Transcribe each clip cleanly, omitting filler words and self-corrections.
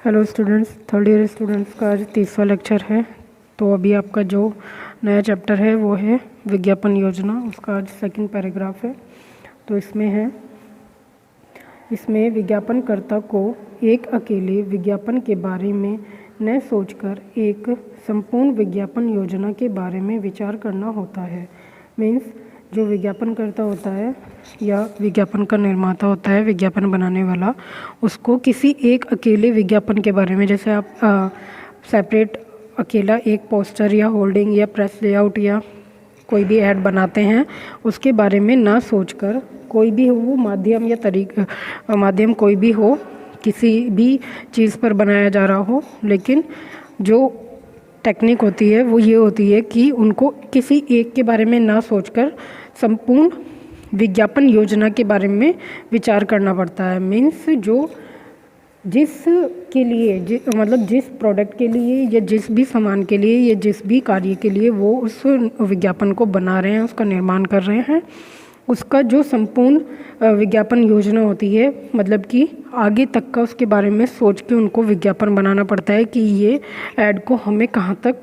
Hello students, third year students का आज 30वां lecture है। तो अभी आपका जो नया चैप्टर है वो है विज्ञापन योजना। उसका आज सेकंड पैराग्राफ है। तो इसमें विज्ञापनकर्ता को एक अकेले विज्ञापन के बारे में न सोचकर एक संपूर्ण विज्ञापन योजना के बारे में विचार करना होता है। मीन्स जो विज्ञापनकर्ता होता है या विज्ञापन का निर्माता होता है, विज्ञापन बनाने वाला, उसको किसी एक अकेले विज्ञापन के बारे में, जैसे आप सेपरेट अकेला एक पोस्टर या होल्डिंग या प्रेस लेआउट या कोई भी ऐड बनाते हैं, उसके बारे में ना सोचकर, कोई भी हो वो माध्यम या माध्यम कोई भी हो, किसी भी चीज़ पर बनाया जा रहा हो, लेकिन जो टेक्निक होती है वो ये होती है कि उनको किसी एक के बारे में ना सोचकर संपूर्ण विज्ञापन योजना के बारे में विचार करना पड़ता है। मीन्स जो जिसके लिए मतलब जिस प्रोडक्ट के लिए या जिस भी सामान के लिए या जिस भी कार्य के लिए वो उस विज्ञापन को बना रहे हैं, उसका निर्माण कर रहे हैं, उसका जो संपूर्ण विज्ञापन योजना होती है, मतलब कि आगे तक का उसके बारे में सोच के उनको विज्ञापन बनाना पड़ता है कि ये ऐड को हमें कहाँ तक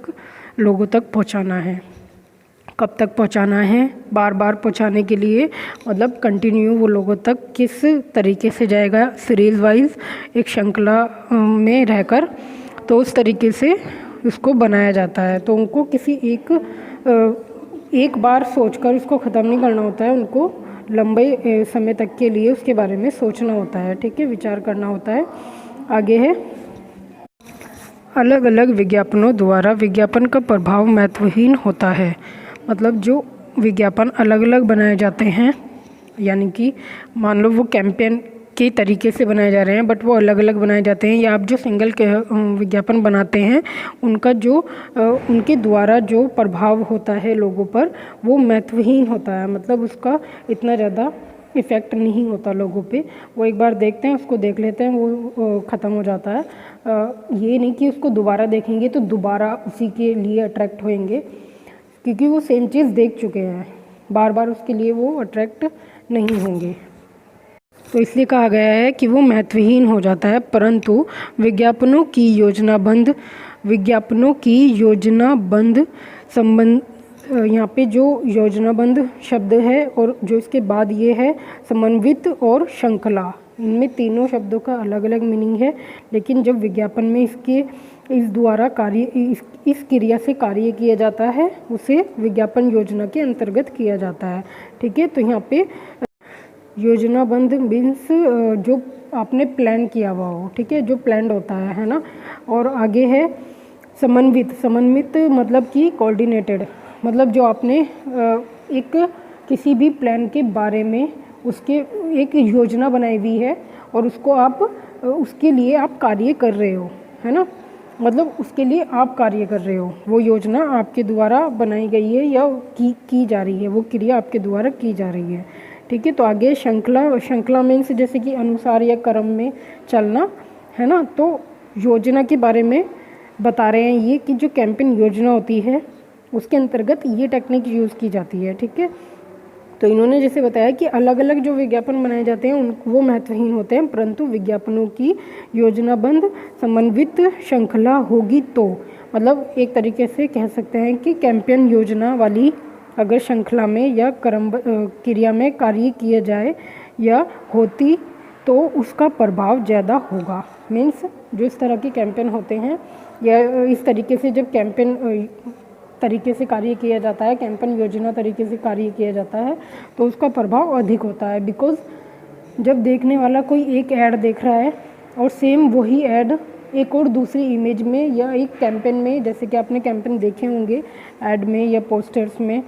लोगों तक पहुँचाना है, कब तक पहुँचाना है, बार बार पहुँचाने के लिए, मतलब कंटिन्यू वो लोगों तक किस तरीके से जाएगा, सीरीज़ वाइज एक श्रृंखला में रहकर, तो उस तरीके से उसको बनाया जाता है। तो उनको किसी एक बार सोचकर उसको ख़त्म नहीं करना होता है, उनको लंबे समय तक के लिए उसके बारे में सोचना होता है, ठीक है, विचार करना होता है। आगे है, अलग अलग विज्ञापनों द्वारा विज्ञापन का प्रभाव महत्वहीन होता है। मतलब जो विज्ञापन अलग अलग बनाए जाते हैं, यानी कि मान लो वो कैंपेन के तरीके से बनाए जा रहे हैं, बट वो अलग अलग बनाए जाते हैं, या आप जो सिंगल के विज्ञापन बनाते हैं उनका जो उनके द्वारा जो प्रभाव होता है लोगों पर, वो महत्वहीन होता है। मतलब उसका इतना ज़्यादा इफ़ेक्ट नहीं होता लोगों पे। वो एक बार देखते हैं, उसको देख लेते हैं, वो ख़त्म हो जाता है। ये नहीं कि उसको दोबारा देखेंगे तो दोबारा उसी के लिए अट्रैक्ट होएंगे, क्योंकि वो सेम चीज़ देख चुके हैं, बार बार उसके लिए वो अट्रैक्ट नहीं होंगे। तो इसलिए कहा गया है कि वो महत्वहीन हो जाता है। परंतु विज्ञापनों की योजनाबद्ध संबंध, यहाँ पे जो योजनाबद्ध शब्द है और जो इसके बाद ये है समन्वित और श्रृंखला, इनमें तीनों शब्दों का अलग अलग मीनिंग है, लेकिन जब विज्ञापन में इस द्वारा इस क्रिया से कार्य किया जाता है, उसे विज्ञापन योजना के अंतर्गत किया जाता है, ठीक है। तो यहाँ पे योजनाबद्ध मीन्स जो आपने प्लान किया हुआ हो, ठीक है, जो प्लान होता है ना। और आगे है समन्वित मतलब कि कोऑर्डिनेटेड, मतलब जो आपने एक किसी भी प्लान के बारे में उसके एक योजना बनाई हुई है और उसको आप उसके लिए आप कार्य कर रहे हो, है ना, मतलब उसके लिए आप कार्य कर रहे हो, वो योजना आपके द्वारा बनाई गई है या की जा रही है, वो क्रिया आपके द्वारा की जा रही है, ठीक है। तो आगे श्रृंखला मीन्स जैसे कि अनुसार या क्रम में चलना, है ना। तो योजना के बारे में बता रहे हैं ये कि जो कैंपेन योजना होती है उसके अंतर्गत ये टेक्निक यूज़ की जाती है, ठीक है। तो इन्होंने जैसे बताया कि अलग अलग जो विज्ञापन बनाए जाते हैं वो महत्वहीन होते हैं, परंतु विज्ञापनों की योजनाबद्ध समन्वित श्रृंखला होगी तो, मतलब एक तरीके से कह सकते हैं कि कैंपेन योजना वाली अगर श्रृंखला में या क्रम क्रिया में कार्य किया जाए या होती तो उसका प्रभाव ज़्यादा होगा। मीन्स जो इस तरह के कैंपेन होते हैं या इस तरीके से जब कैंपेन तरीके से कार्य किया जाता है, कैंपेन योजना तरीके से कार्य किया जाता है, तो उसका प्रभाव अधिक होता है। बिकॉज़ जब देखने वाला कोई एक ऐड देख रहा है और सेम वही ऐड एक और दूसरी इमेज में या एक कैंपेन में, जैसे कि आपने कैंपेन देखे होंगे ऐड में या पोस्टर्स में,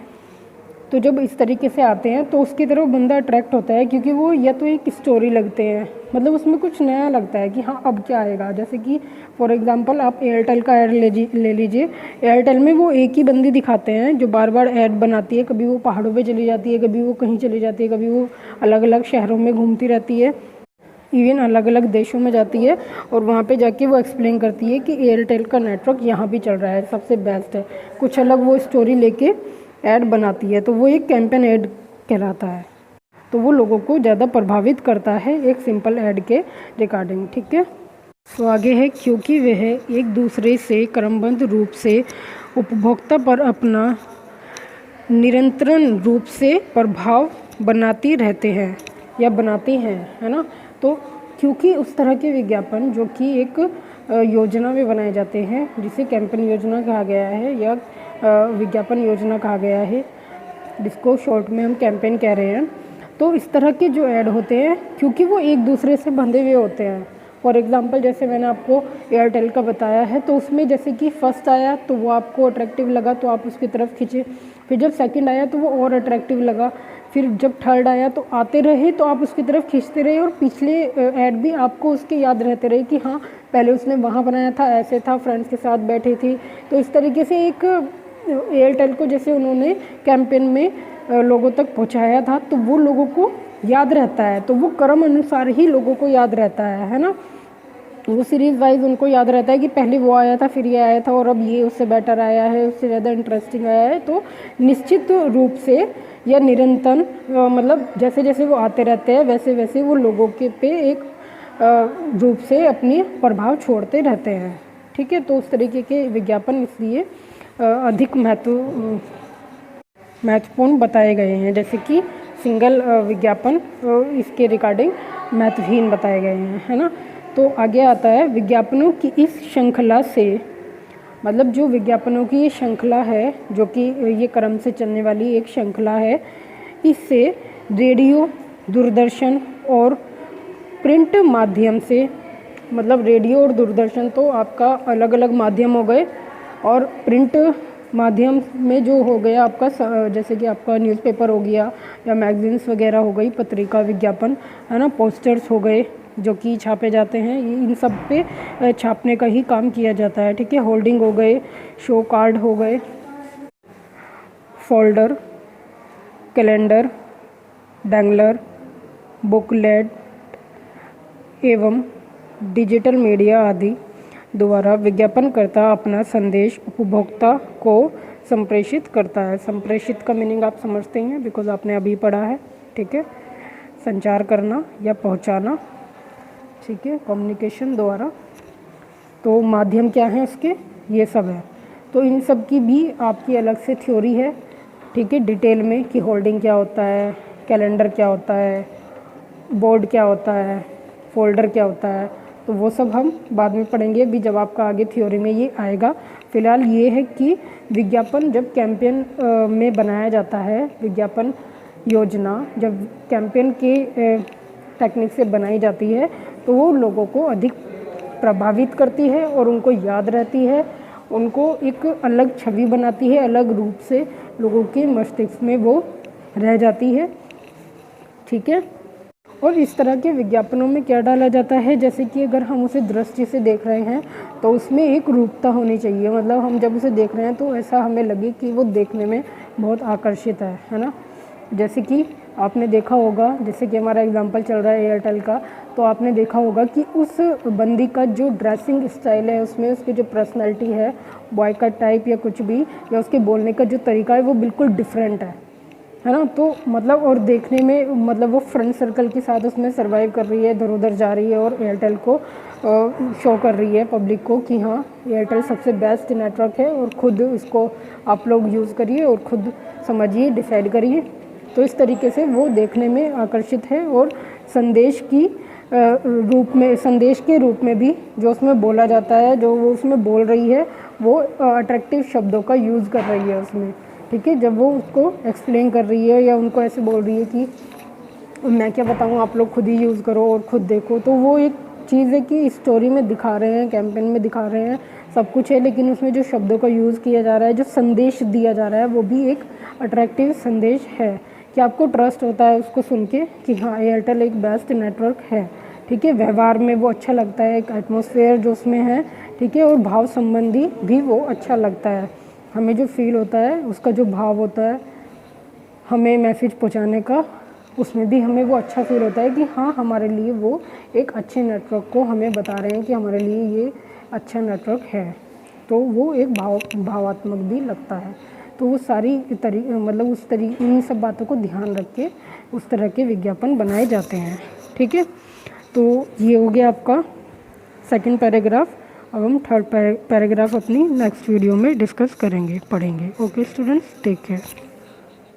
तो जब इस तरीके से आते हैं तो उसकी तरफ बंदा अट्रैक्ट होता है, क्योंकि वो या तो एक स्टोरी लगते हैं, मतलब उसमें कुछ नया लगता है कि हाँ अब क्या आएगा। जैसे कि फॉर एग्जांपल आप एयरटेल का ऐड ले लीजिए। एयरटेल में वो एक ही बंदी दिखाते हैं जो बार बार ऐड बनाती है, कभी वो पहाड़ों पे चली जाती है, कभी वो कहीं चली जाती है, कभी वो अलग अलग शहरों में घूमती रहती है, इवन अलग अलग देशों में जाती है, और वहाँ पे जाके वो एक्सप्लेन करती है कि एयरटेल का नेटवर्क यहाँ भी चल रहा है, सबसे बेस्ट है। कुछ अलग वो स्टोरी लेके ऐड बनाती है, तो वो एक कैंपेन ऐड कहलाता है। तो वो लोगों को ज़्यादा प्रभावित करता है एक सिंपल ऐड के रिगार्डिंग, ठीक है। तो आगे है क्योंकि वह एक दूसरे से क्रमबद्ध रूप से उपभोक्ता पर अपना निरंतर रूप से प्रभाव बनाती रहते हैं या बनाती हैं, है ना। तो क्योंकि उस तरह के विज्ञापन जो कि एक योजना में बनाए जाते हैं, जिसे कैंपेन योजना कहा गया है या विज्ञापन योजना कहा गया है, जिसको शॉर्ट में हम कैंपेन कह रहे हैं। तो इस तरह के जो ऐड होते हैं, क्योंकि वो एक दूसरे से बंधे हुए होते हैं। फॉर एग्ज़ाम्पल जैसे मैंने आपको एयरटेल का बताया है, तो उसमें जैसे कि फर्स्ट आया तो वो आपको अट्रैक्टिव लगा तो आप उसकी तरफ खींचे, फिर जब सेकंड आया तो वो और अट्रैक्टिव लगा, फिर जब थर्ड आया तो आते रहे तो आप उसकी तरफ खींचते रहे, और पिछले ऐड भी आपको उसके याद रहते रहे कि हाँ पहले उसने वहाँ बनाया था, ऐसे था, फ्रेंड्स के साथ बैठी थी। तो इस तरीके से एक एयरटेल को जैसे उन्होंने कैंपेन में लोगों तक पहुँचाया था, तो वो लोगों को याद रहता है, तो वो क्रम अनुसार ही लोगों को याद रहता है ना। वो सीरीज़ वाइज उनको याद रहता है कि पहले वो आया था, फिर ये आया था, और अब ये उससे बेटर आया है, उससे ज़्यादा इंटरेस्टिंग आया है। तो निश्चित रूप से या निरंतर मतलब जैसे जैसे वो आते रहते हैं वैसे वैसे वो लोगों के पे एक रूप से अपनी प्रभाव छोड़ते रहते हैं, ठीक है। तो उस तरीके के विज्ञापन इसलिए अधिक महत्वपूर्ण बताए गए हैं, जैसे कि सिंगल विज्ञापन इसके रिगार्डिंग महत्वहीन बताए गए हैं, है ना। तो आगे आता है विज्ञापनों की इस श्रृंखला से, मतलब जो विज्ञापनों की ये श्रृंखला है, जो कि ये क्रम से चलने वाली एक श्रृंखला है, इससे रेडियो, दूरदर्शन और प्रिंट माध्यम से, मतलब रेडियो और दूरदर्शन तो आपका अलग अलग माध्यम हो गए, और प्रिंट माध्यम में जो हो गया आपका जैसे कि आपका न्यूज़पेपर हो गया या मैगजीन्स वगैरह हो गई, पत्रिका विज्ञापन, है ना, पोस्टर्स हो गए जो कि छापे जाते हैं, इन सब पे छापने का ही काम किया जाता है, ठीक है। होल्डिंग हो गए, शो कार्ड हो गए, फोल्डर, कैलेंडर, डैंगलर, बुकलेट एवं डिजिटल मीडिया आदि द्वारा विज्ञापनकर्ता अपना संदेश उपभोक्ता को संप्रेषित करता है। संप्रेषित का मीनिंग आप समझते ही हैं, बिकॉज आपने अभी पढ़ा है, ठीक है। संचार करना या पहुंचाना, ठीक है, कम्युनिकेशन द्वारा। तो माध्यम क्या है उसके, ये सब है। तो इन सब की भी आपकी अलग से थ्योरी है, ठीक है, डिटेल में, कि होल्डिंग क्या होता है, कैलेंडर क्या होता है, बोर्ड क्या होता है, फोल्डर क्या होता है। तो वो सब हम बाद में पढ़ेंगे भी, जब आपका आगे थ्योरी में ये आएगा। फ़िलहाल ये है कि विज्ञापन जब कैंपेन में बनाया जाता है, विज्ञापन योजना जब कैंपेन के टेक्निक से बनाई जाती है, तो वो लोगों को अधिक प्रभावित करती है और उनको याद रहती है, उनको एक अलग छवि बनाती है, अलग रूप से लोगों के मस्तिष्क में वो रह जाती है, ठीक है। और इस तरह के विज्ञापनों में क्या डाला जाता है, जैसे कि अगर हम उसे दृष्टि से देख रहे हैं तो उसमें एक रूपता होनी चाहिए, मतलब हम जब उसे देख रहे हैं तो ऐसा हमें लगे कि वो देखने में बहुत आकर्षित है ना। जैसे कि आपने देखा होगा, जैसे कि हमारा एग्जांपल चल रहा है एयरटेल का, तो आपने देखा होगा कि उस बंदी का जो ड्रेसिंग स्टाइल है, उसमें उसकी जो पर्सनैलिटी है, बॉय कट टाइप या कुछ भी, या उसके बोलने का जो तरीका है वो बिल्कुल डिफरेंट है ना। तो मतलब और देखने में मतलब वो फ्रेंड सर्कल के साथ उसमें सर्वाइव कर रही है, इधर उधर जा रही है और एयरटेल को शो कर रही है पब्लिक को कि हाँ एयरटेल सबसे बेस्ट नेटवर्क है, और ख़ुद इसको आप लोग यूज़ करिए और ख़ुद समझिए, डिसाइड करिए। तो इस तरीके से वो देखने में आकर्षित है, और संदेश की संदेश के रूप में भी जो उसमें बोला जाता है, जो वो उसमें बोल रही है, वो अट्रैक्टिव शब्दों का यूज़ कर रही है उसमें, ठीक है। जब वो उसको एक्सप्लेन कर रही है या उनको ऐसे बोल रही है कि मैं क्या बताऊँ, आप लोग खुद ही यूज़ करो और ख़ुद देखो, तो वो एक चीज़ है कि स्टोरी में दिखा रहे हैं, कैंपेन में दिखा रहे हैं, सब कुछ है, लेकिन उसमें जो शब्दों का यूज़ किया जा रहा है, जो संदेश दिया जा रहा है, वो भी एक अट्रैक्टिव संदेश है कि आपको ट्रस्ट होता है उसको सुन के कि हाँ एयरटेल एक बेस्ट नेटवर्क है, ठीक है। व्यवहार में वो अच्छा लगता है, एक एटमॉस्फेयर जो उसमें है, ठीक है, और भाव संबंधी भी वो अच्छा लगता है, हमें जो फील होता है, उसका जो भाव होता है हमें मैसेज पहुंचाने का, उसमें भी हमें वो अच्छा फील होता है कि हाँ हमारे लिए वो एक अच्छे नेटवर्क को हमें बता रहे हैं कि हमारे लिए ये अच्छा नेटवर्क है। तो वो एक भावात्मक भी लगता है। तो वो सारी मतलब इन सब बातों को ध्यान रख के उस तरह के विज्ञापन बनाए जाते हैं, ठीक है। तो ये हो गया आपका सेकंड पैराग्राफ। अब हम थर्ड पैराग्राफ अपनी नेक्स्ट वीडियो में डिस्कस करेंगे, पढ़ेंगे। Okay students, take care.